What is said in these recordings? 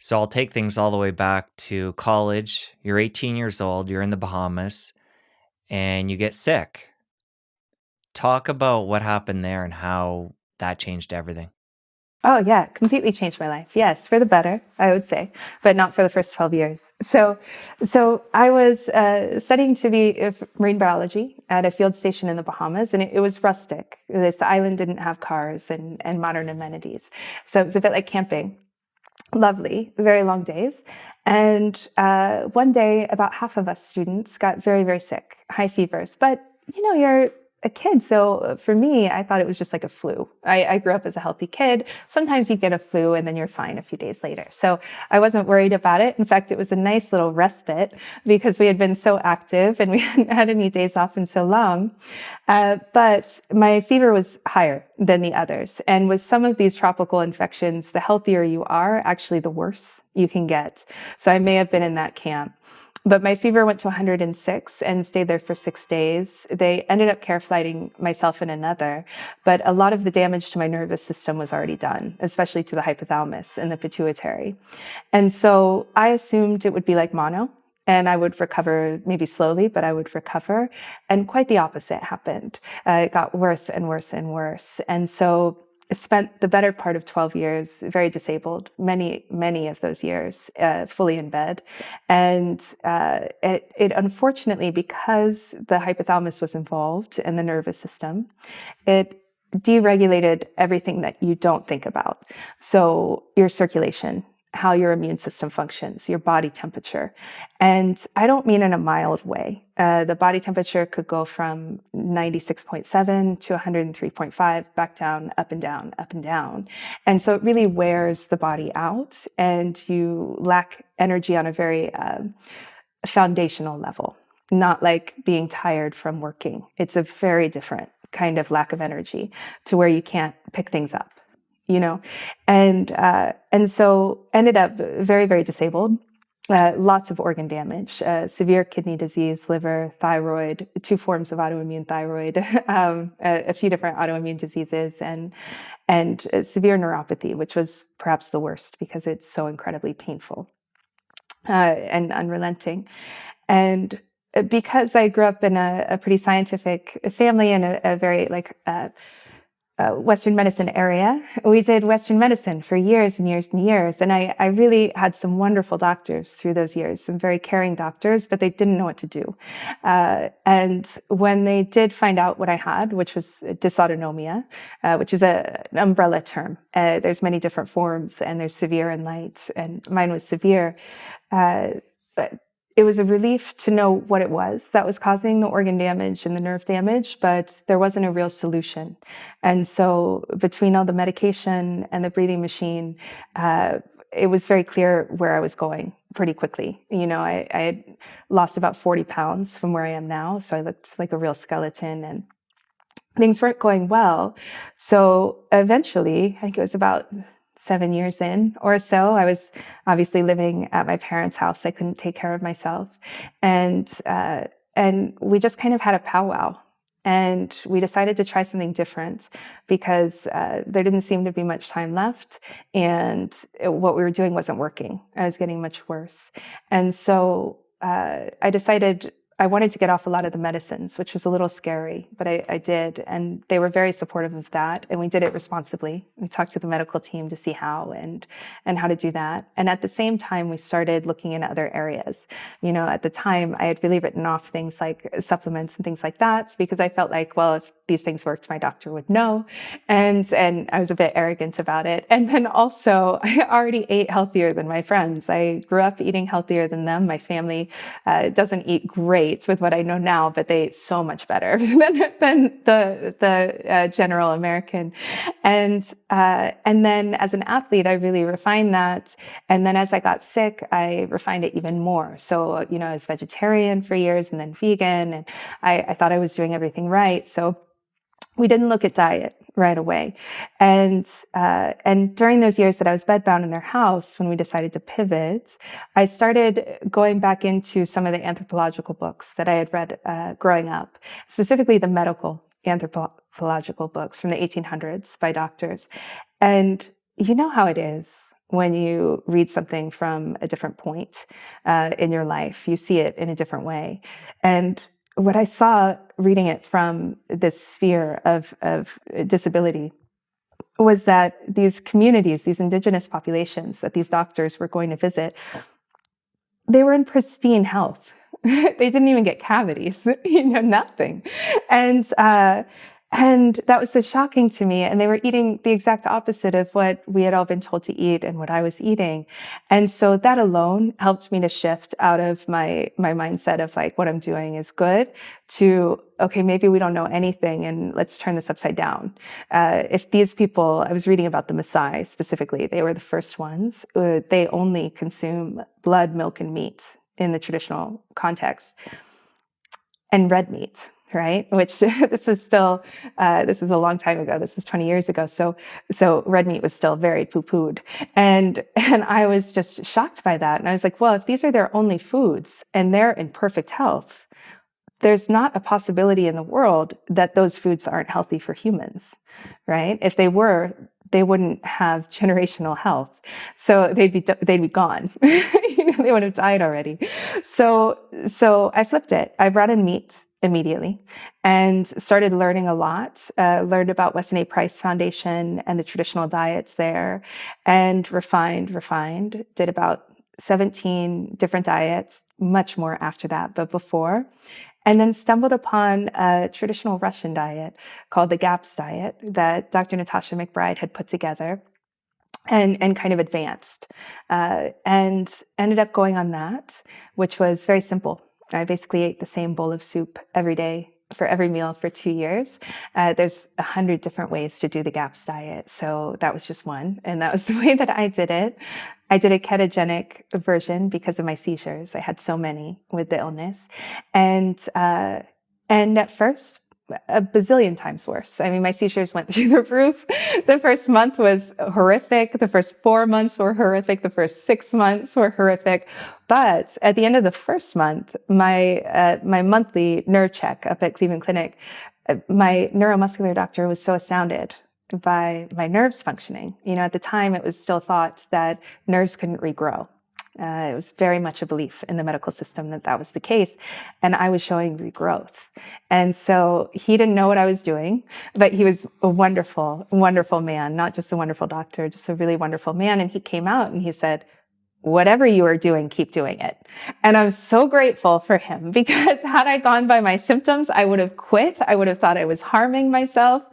So I'll take things all the way back to college. You're 18 years old, you're in the Bahamas, and you get sick. Talk about what happened there and how that changed everything. Oh yeah, completely changed my life. Yes, for the better, I would say, but not for the first 12 years. So I was studying to be marine biology at a field station in the Bahamas, and it was rustic. The island didn't have cars and modern amenities, so it was a bit like camping. Lovely, very long days. And one day, about half of us students got very, very sick, high fevers. But you're a kid, so for me, I thought it was just like a flu. I grew up as a healthy kid. Sometimes you get a flu and then you're fine a few days later. So I wasn't worried about it. In fact, it was a nice little respite because we had been so active and we hadn't had any days off in so long. But my fever was higher than the others. And with some of these tropical infections, the healthier you are, actually the worse you can get. So I may have been in that camp. But my fever went to 106 and stayed there for 6 days. They ended up care flighting myself and another, but a lot of the damage to my nervous system was already done, especially to the hypothalamus and the pituitary. And so I assumed it would be like mono and I would recover maybe slowly, but I would recover. And quite the opposite happened. It got worse and worse and worse. And so I spent the better part of 12 years very disabled, many of those years fully in bed. And it unfortunately, because the hypothalamus was involved in the nervous system, it deregulated everything that you don't think about. So your circulation, how your immune system functions, your body temperature. And I don't mean in a mild way. The body temperature could go from 96.7 to 103.5, back down, up and down, up and down. And so it really wears the body out and you lack energy on a very foundational level, not like being tired from working. It's a very different kind of lack of energy to where you can't pick things up. And so ended up very, very disabled. Lots of organ damage, severe kidney disease, liver, thyroid, 2 forms of autoimmune thyroid, a few different autoimmune diseases, and severe neuropathy, which was perhaps the worst because it's so incredibly painful and unrelenting. And because I grew up in a pretty scientific family and a very Western medicine area. We did Western medicine for years and years and years. And I really had some wonderful doctors through those years, some very caring doctors, but they didn't know what to do. And when they did find out what I had, which was dysautonomia, which is an umbrella term. There's many different forms and there's severe and light, and mine was severe. But it was a relief to know what it was that was causing the organ damage and the nerve damage, but there wasn't a real solution. And so between all the medication and the breathing machine, it was very clear where I was going pretty quickly. I had lost about 40 pounds from where I am now. So I looked like a real skeleton and things weren't going well. So eventually, I think it was about 7 years in or so, I was obviously living at my parents' house. I couldn't take care of myself. And we just kind of had a powwow. And we decided to try something different because there didn't seem to be much time left. And what we were doing wasn't working. I was getting much worse. And so I decided I wanted to get off a lot of the medicines, which was a little scary, but I did. And they were very supportive of that. And we did it responsibly. We talked to the medical team to see how and how to do that. And at the same time, we started looking in other areas. At the time, I had really written off things like supplements and things like that because I felt like, well, if these things worked, my doctor would know. And I was a bit arrogant about it. And then also, I already ate healthier than my friends. I grew up eating healthier than them. My family doesn't eat great with what I know now, but they ate so much better than the general American. And then as an athlete, I really refined that. And then as I got sick, I refined it even more. So, I was vegetarian for years and then vegan, and I thought I was doing everything right. So we didn't look at diet right away. And during those years that I was bedbound in their house, when we decided to pivot, I started going back into some of the anthropological books that I had read growing up, specifically the medical anthropological books from the 1800s by doctors. And you know how it is when you read something from a different point in your life. You see it in a different way. And what I saw reading it from this sphere of disability was that these communities, these indigenous populations that these doctors were going to visit, they were in pristine health. They didn't even get cavities, nothing. And and that was so shocking to me. And they were eating the exact opposite of what we had all been told to eat and what I was eating. And so that alone helped me to shift out of my mindset of like, what I'm doing is good to, okay, maybe we don't know anything and let's turn this upside down. If these people, I was reading about the Maasai specifically, they were the first ones. They only consume blood, milk, and meat in the traditional context, and red meat, right? Which this was still, this is a long time ago. This is 20 years ago. So red meat was still very poo-pooed. And I was just shocked by that. And I was like, well, if these are their only foods and they're in perfect health, there's not a possibility in the world that those foods aren't healthy for humans, right? If they were, they wouldn't have generational health. So they'd be gone. They would have died already. So I flipped it. I brought in meat immediately and started learning a lot, learned about Weston A. Price Foundation and the traditional diets there, and refined, did about 17 different diets, much more after that, but before. And then stumbled upon a traditional Russian diet called the GAPS diet that Dr. Natasha McBride had put together and kind of advanced, and ended up going on that, which was very simple. I basically ate the same bowl of soup every day for every meal for 2 years. There's 100 different ways to do the GAPS diet. So that was just one. And that was the way that I did it. I did a ketogenic version because of my seizures. I had so many with the illness. And at first, a bazillion times worse. I mean, my seizures went through the roof. The first month was horrific. The first 4 months were horrific. The first 6 months were horrific. But at the end of the first month, my monthly nerve check up at Cleveland Clinic, my neuromuscular doctor was so astounded by my nerves functioning. At the time, it was still thought that nerves couldn't regrow. It was very much a belief in the medical system that was the case. And I was showing regrowth. And so he didn't know what I was doing, but he was a wonderful, wonderful man, not just a wonderful doctor, just a really wonderful man. And he came out and he said, whatever you are doing, keep doing it. And I'm so grateful for him because had I gone by my symptoms, I would have quit. I would have thought I was harming myself,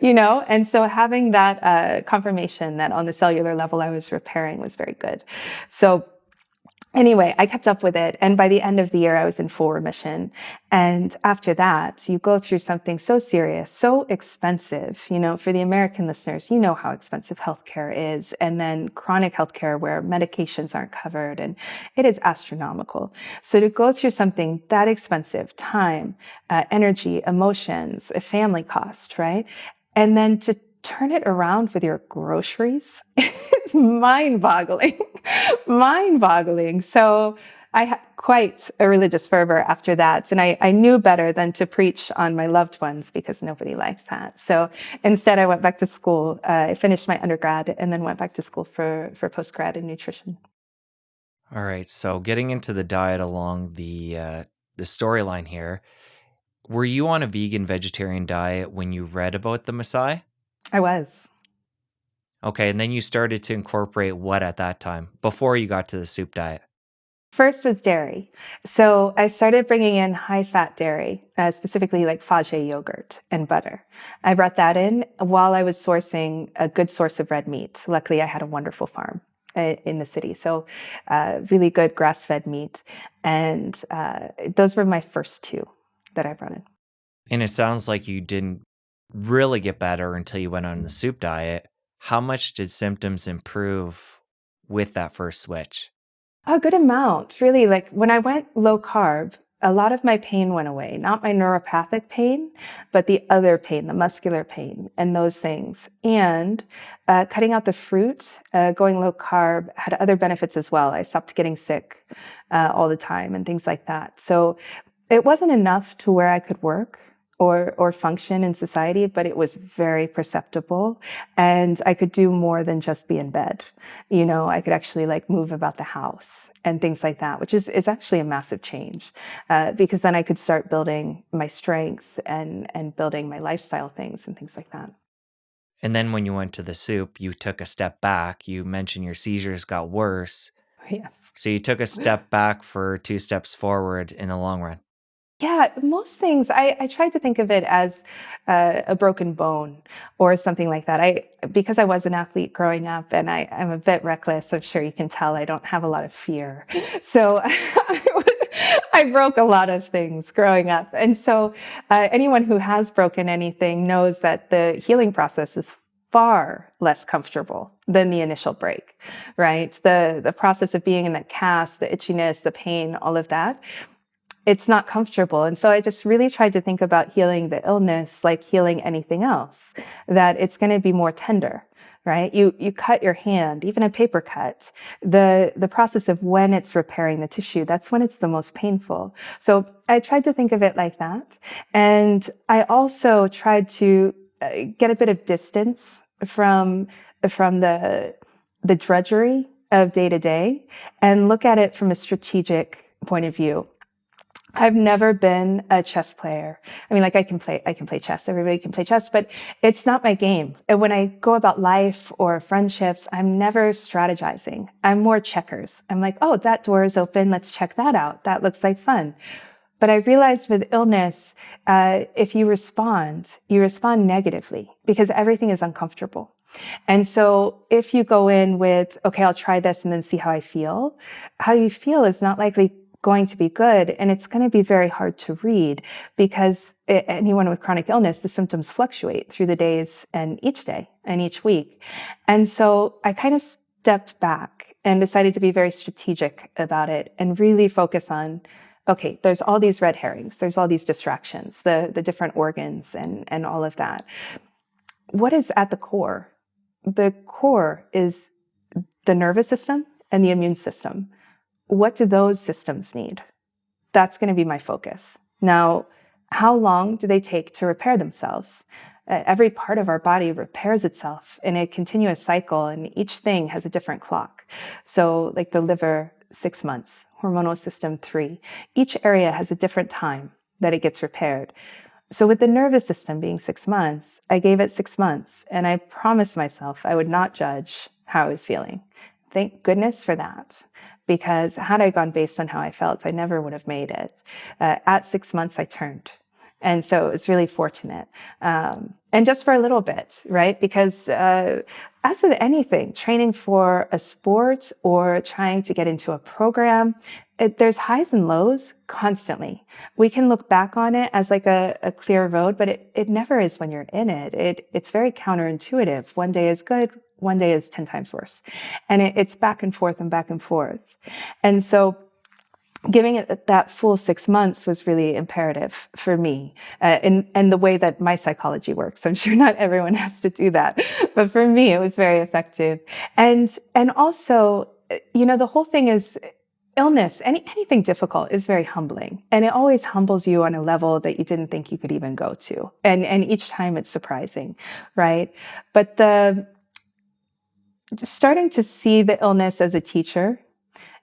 And so having that confirmation that on the cellular level I was repairing was very good. So anyway, I kept up with it. And by the end of the year, I was in full remission. And after that, you go through something so serious, so expensive, for the American listeners, you know how expensive healthcare is. And then chronic healthcare where medications aren't covered and it is astronomical. So to go through something that expensive, time, energy, emotions, a family cost, right? And then to turn it around with your groceries is mind-boggling. Mind-boggling. So I had quite a religious fervor after that. And I knew better than to preach on my loved ones because nobody likes that. So instead, I went back to school. I finished my undergrad and then went back to school for postgrad in nutrition. All right. So getting into the diet along the storyline here, were you on a vegan vegetarian diet when you read about the Maasai? I was. Okay, and then you started to incorporate what at that time, before you got to the soup diet? First was dairy. So I started bringing in high-fat dairy, specifically like Fage yogurt and butter. I brought that in while I was sourcing a good source of red meat. Luckily, I had a wonderful farm in the city. So really good grass-fed meat. And those were my first two that I brought in. And it sounds like you didn't really get better until you went on the soup diet. How much did symptoms improve with that first switch? A good amount, really. Like when I went low carb, a lot of my pain went away. Not my neuropathic pain, but the other pain, the muscular pain, and those things. And cutting out the fruit, going low carb had other benefits as well. I stopped getting sick all the time and things like that. So it wasn't enough to where I could work, or function in society, but it was very perceptible. And I could do more than just be in bed. I could actually like move about the house and things like that, which is actually a massive change, because then I could start building my strength and building my lifestyle things and things like that. And then when you went to the soup, you took a step back. You mentioned your seizures got worse. Yes. So you took a step back for two steps forward in the long run. Yeah, most things I tried to think of it as a broken bone or something like that. Because I was an athlete growing up and I'm a bit reckless, I'm sure you can tell I don't have a lot of fear. So I broke a lot of things growing up. And so anyone who has broken anything knows that the healing process is far less comfortable than the initial break, right? The process of being in that cast, the itchiness, the pain, all of that, it's not comfortable. And so I just really tried to think about healing the illness like healing anything else, that it's going to be more tender, right? You cut your hand, even a paper cut, the process of when it's repairing the tissue, that's when it's the most painful. So I tried to think of it like that. And I also tried to get a bit of distance from the drudgery of day to day and look at it from a strategic point of view. I've never been a chess player. I mean, like I can play chess. Everybody can play chess, but it's not my game. And when I go about life or friendships, I'm never strategizing. I'm more checkers. I'm like, oh, that door is open. Let's check that out. That looks like fun. But I realized with illness, if you respond negatively because everything is uncomfortable. And so if you go in with, okay, I'll try this and then see how you feel is not likely going to be good. And it's going to be very hard to read because anyone with chronic illness, the symptoms fluctuate through the days and each day and each week. And so I kind of stepped back and decided to be very strategic about it and really focus on, okay, there's all these red herrings, there's all these distractions, the different organs and all of that. What is at the core? The core is the nervous system and the immune system. What do those systems need? That's going to be my focus. Now, how long do they take to repair themselves? Every part of our body repairs itself in a continuous cycle, and each thing has a different clock. So, like the liver, 6 months, hormonal system, 3. Each area has a different time that it gets repaired. So with the nervous system being 6 months, I gave it 6 months and I promised myself I would not judge how I was feeling. Thank goodness for that, because had I gone based on how I felt, I never would have made it. At 6 months, I turned. And so it was really fortunate. And just for a little bit, right? Because as with anything, training for a sport or trying to get into a program, there's highs and lows constantly. We can look back on it as like a clear road, but it never is when you're in it. It's very counterintuitive. One day is good, one day is 10 times worse. And it's back and forth and back and forth. And so giving it that full 6 months was really imperative for me, and the way that my psychology works. I'm sure not everyone has to do that, but for me, it was very effective. And also, the whole thing is illness, anything difficult is very humbling, and it always humbles you on a level that you didn't think you could even go to. And each time it's surprising, right? But starting to see the illness as a teacher,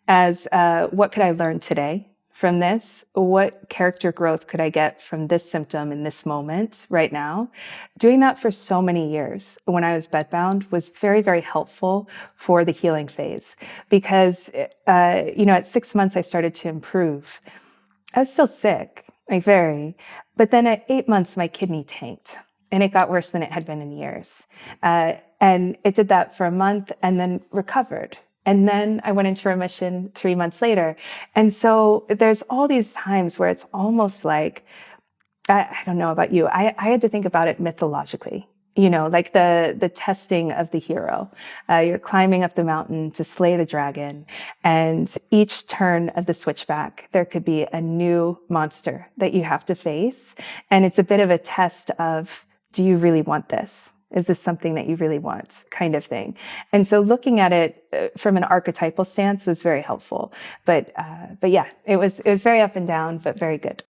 as what could I learn today from this? What character growth could I get from this symptom in this moment right now? Doing that for so many years when I was bedbound was very, very helpful for the healing phase because, at 6 months, I started to improve. I was still sick, like very, but then at 8 months, my kidney tanked and it got worse than it had been in years. And it did that for a month and then recovered. And then I went into remission 3 months later. And so there's all these times where it's almost like, I don't know about you, I had to think about it mythologically, like the testing of the hero. You're climbing up the mountain to slay the dragon. And each turn of the switchback, there could be a new monster that you have to face. And it's a bit of a test of, do you really want this? Is this something that you really want, kind of thing? And so looking at it from an archetypal stance was very helpful. But yeah, it was very up and down, but very good.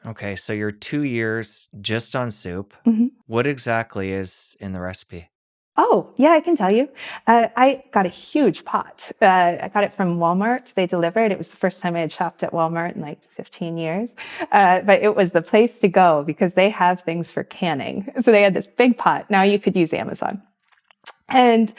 Okay, so you're 2 years just on soup. Mhm. What exactly is in the recipe? Oh, yeah, I can tell you. I got a huge pot. I got it from Walmart. They delivered. It was the first time I had shopped at Walmart in like 15 years. But it was the place to go because they have things for canning. So they had this big pot. Now you could use Amazon. And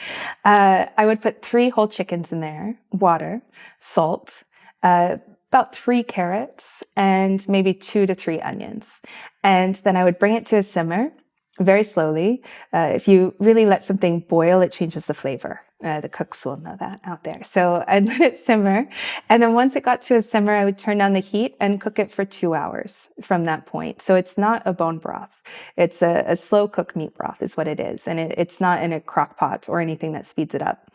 I would put 3 whole chickens in there, water, salt, about 3 carrots, and maybe 2 to 3 onions. And then I would bring it to a simmer very slowly. If you really let something boil, it changes the flavor. The cooks will know that out there. So I'd let it simmer. And then once it got to a simmer, I would turn down the heat and cook it for 2 hours from that point. So it's not a bone broth. It's a slow cook meat broth is what it is. And it's not in a crock pot or anything that speeds it up.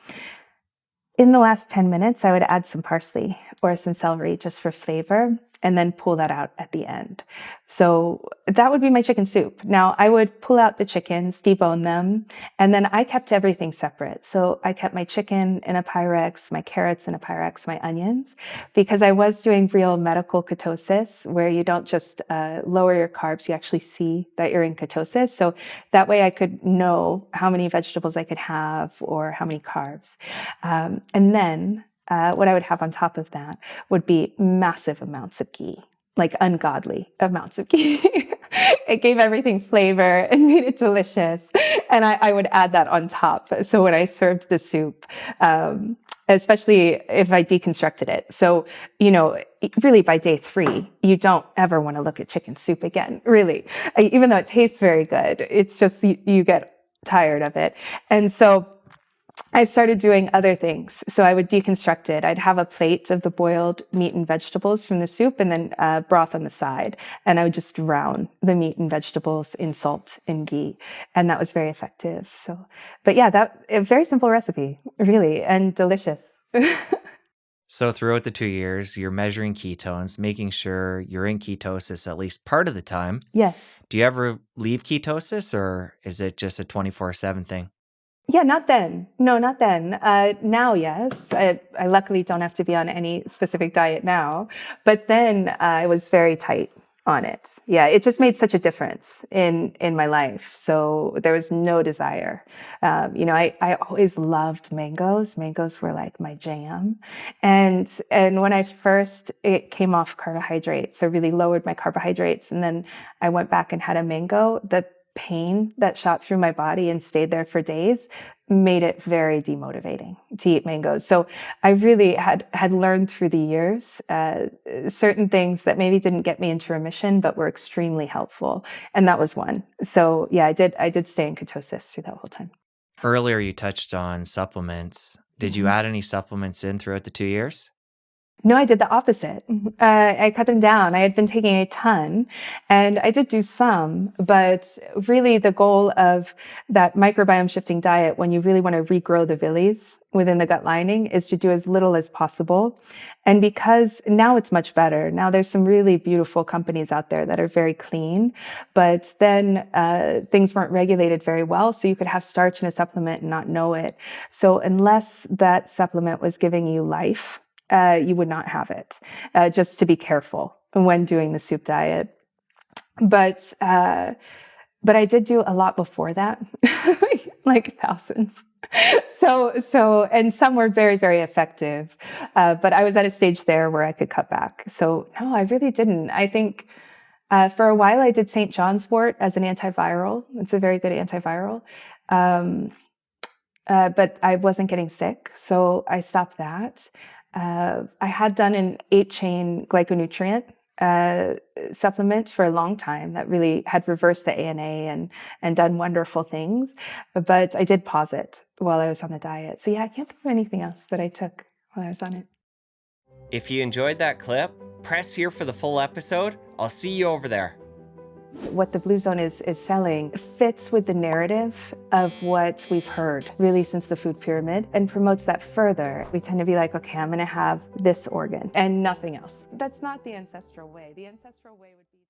In the last 10 minutes, I would add some parsley or some celery just for flavor and then pull that out at the end. So that would be my chicken soup. Now I would pull out the chickens, debone them, and then I kept everything separate. So I kept my chicken in a Pyrex, my carrots in a Pyrex, my onions, because I was doing real medical ketosis where you don't just lower your carbs, you actually see that you're in ketosis. So that way I could know how many vegetables I could have or how many carbs. And then what I would have on top of that would be massive amounts of ghee, like ungodly amounts of ghee. It gave everything flavor and made it delicious. And I would add that on top. So when I served the soup, especially if I deconstructed it. So, really by day 3, you don't ever want to look at chicken soup again, really. Even though it tastes very good, it's just you get tired of it. And so I started doing other things. So I would deconstruct it. I'd have a plate of the boiled meat and vegetables from the soup and then broth on the side. And I would just drown the meat and vegetables in salt and ghee. And that was very effective. So, but yeah, a very simple recipe, really, and delicious. So throughout the 2 years, you're measuring ketones, making sure you're in ketosis at least part of the time. Yes. Do you ever leave ketosis or is it just a 24/7 thing? Yeah, not then. No, not then. Now, yes. I luckily don't have to be on any specific diet now. But then I was very tight on it. Yeah, it just made such a difference in my life. So there was no desire. I always loved mangoes. Mangoes were like my jam. And when it came off carbohydrates, I really lowered my carbohydrates. And then I went back and had a mango. The pain that shot through my body and stayed there for days made it very demotivating to eat mangoes. So I really had learned through the years certain things that maybe didn't get me into remission, but were extremely helpful. And that was one. So yeah, I did stay in ketosis through that whole time. Earlier, you touched on supplements. Did you Mhm. add any supplements in throughout the 2 years? No, I did the opposite. I cut them down. I had been taking a ton and I did do some, but really the goal of that microbiome shifting diet, when you really want to regrow the villis within the gut lining, is to do as little as possible. And because now it's much better. Now there's some really beautiful companies out there that are very clean, but then things weren't regulated very well. So you could have starch in a supplement and not know it. So unless that supplement was giving you life, you would not have it, just to be careful when doing the soup diet. But I did do a lot before that, like thousands. And some were very, very effective. But I was at a stage there where I could cut back. So no, I really didn't. I think for a while I did St. John's wort as an antiviral. It's a very good antiviral. But I wasn't getting sick, so I stopped that. I had done an 8-chain glyconutrient supplement for a long time that really had reversed the ANA and done wonderful things. But I did pause it while I was on the diet. So yeah, I can't think of anything else that I took while I was on it. If you enjoyed that clip, press here for the full episode. I'll see you over there. What the Blue Zone is selling fits with the narrative of what we've heard really since the food pyramid and promotes that further. We tend to be like, okay, I'm going to have this organ and nothing else. That's not the ancestral way. The ancestral way would be